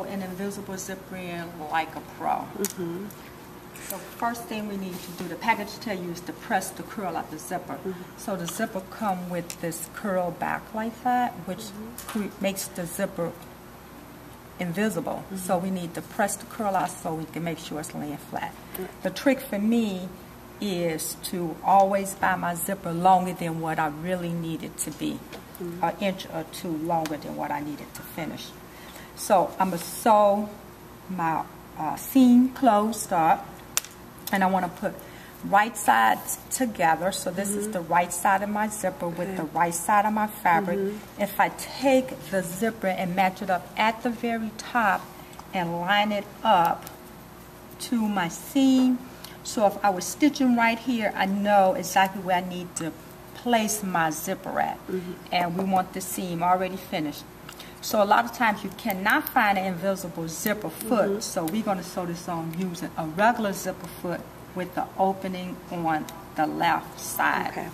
an invisible zipper in like a pro. So first thing we need to do, the package tell you is to press the curl out the zipper. So the zipper come with this curl back like that, which makes the zipper invisible. So we need to press the curl out so we can make sure it's laying flat. The trick for me is to always buy my zipper longer than what I really need it to be, an inch or two longer than what I need it to finish. So I'm going to sew my seam closed up, and I want to put right sides together. So this is the right side of my zipper with the right side of my fabric. If I take the zipper and match it up at the very top and line it up to my seam, so if I was stitching right here, I know exactly where I need to place my zipper at. And we want the seam already finished. So a lot of times you cannot find an invisible zipper foot, so we're going to sew this on using a regular zipper foot with the opening on the left side.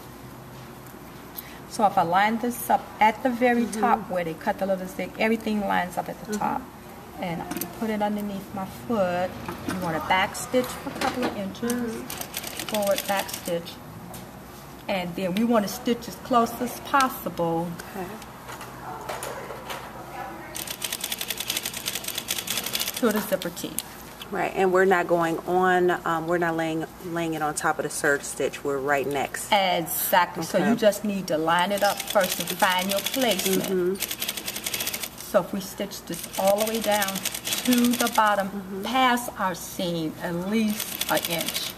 So if I line this up at the very top where they cut the little zig, everything lines up at the top. And I put it underneath my foot. You want to back stitch for a couple of inches, forward back stitch. And then we want to stitch as close as possible to the zipper teeth. Right, and we're not going on, we're not laying it on top of the serge stitch, we're right next. Exactly, so you just need to line it up first and find your placement. So if we stitch this all the way down to the bottom, past our seam, at least an inch,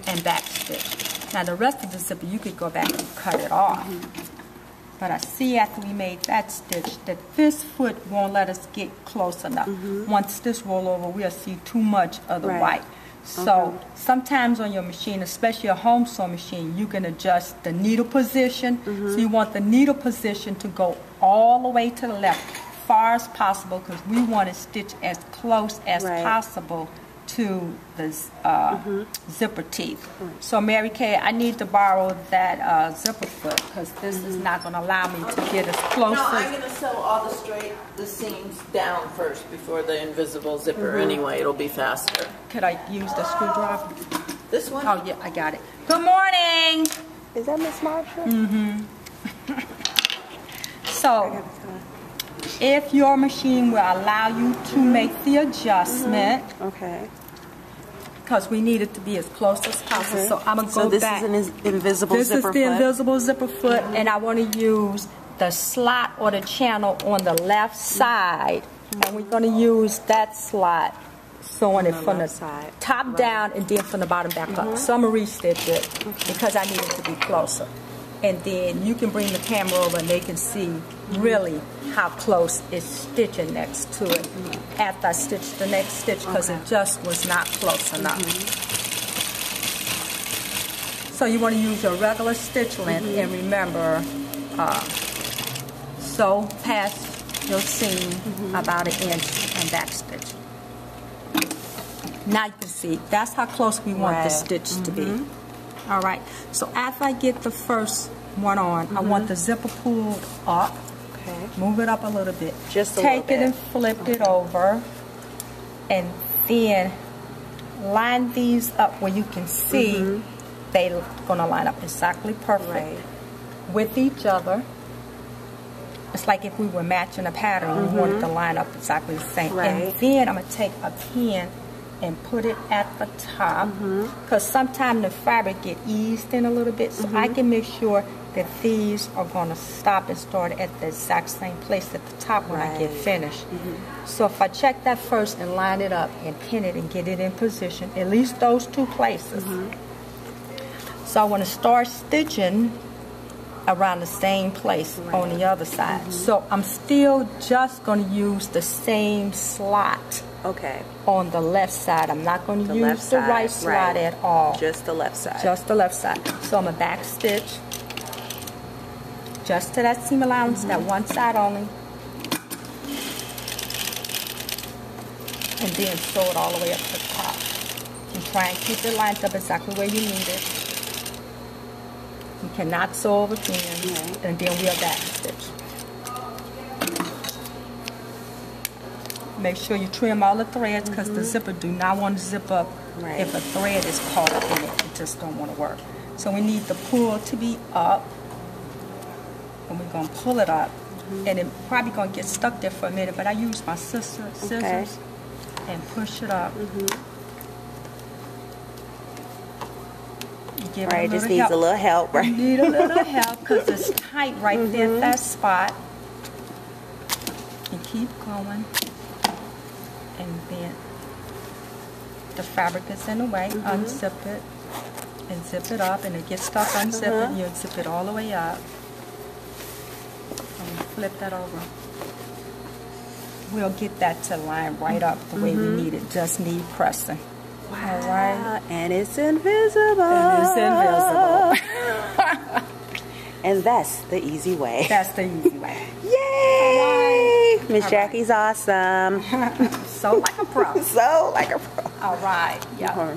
and back stitch. Now the rest of the zipper, you could go back and cut it off. But I see after we made that stitch that this foot won't let us get close enough. Once this roll over, we'll see too much of the white. So sometimes on your machine, especially a home sew machine, you can adjust the needle position. So you want the needle position to go all the way to the left, far as possible, because we want to stitch as close as possible to the zipper teeth. So Mary Kay, I need to borrow that zipper foot because this is not going to allow me to get as close. No, I'm going to sew all the seams down first before the invisible zipper. Anyway, it'll be faster. Could I use the screwdriver? This one? Oh yeah, I got it. Good morning. Is that Miss Marsha? So, if your machine will allow you to make the adjustment, because we need it to be as close as possible. So I'm going to go back. So this is an invisible zipper foot? This is the invisible zipper foot, and I want to use the slot or the channel on the left side, and we're going to use that slot, sewing it from the side, top down, and then from the bottom back up. So I'm going to re-stitch it because I need it to be closer. And then you can bring the camera over and they can see really how close it's stitching next to it after I stitch the next stitch, because it just was not close enough. So you want to use your regular stitch length, and remember, sew past your seam about an inch and back stitch. Now you can see that's how close we want the stitch to be. All right, so after I get the first one on, I want the zipper pulled up. Move it up a little bit. Just a Take it and flip it over, and then line these up where you can see they're gonna line up exactly perfect with each other. It's like if we were matching a pattern, we wanted to line up exactly the same. And then I'm gonna take a pin and put it at the top, because sometimes the fabric get eased in a little bit, so I can make sure that these are going to stop and start at the exact same place at the top when I get finished. So if I check that first and line it up and pin it and get it in position, at least those two places. So I want to start stitching around the same place on the other side. So I'm still just going to use the same slot on the left side. I'm not going to use the right slot at all. Just the left side. Just the left side. So I'm going to back stitch just to that seam allowance, that one side only. And then sew it all the way up to the top. And try and keep it lined up exactly where you need it. You cannot sew over pins, and then we'll back stitch. Make sure you trim all the threads because the zipper do not want to zip up Right. if a thread is caught up in it. It just don't want to work. So we need the pull to be up, and we're gonna pull it up, and it probably gonna get stuck there for a minute. But I use my scissors and push it up. Give it Right, just little needs a little help, right? Need a little help because it's tight right there at that spot. And keep going. And then the fabric is in the way. Unzip it and zip it up, and it gets stuck. Unzip it, and you zip it all the way up. And flip that over. We'll get that to line right up the way we need it. Just need pressing. All right. And it's invisible. And it's invisible. And that's the easy way. That's the easy way. Yay! Miss All Jackie's awesome. So like a pro. So like a pro. All right. Yeah.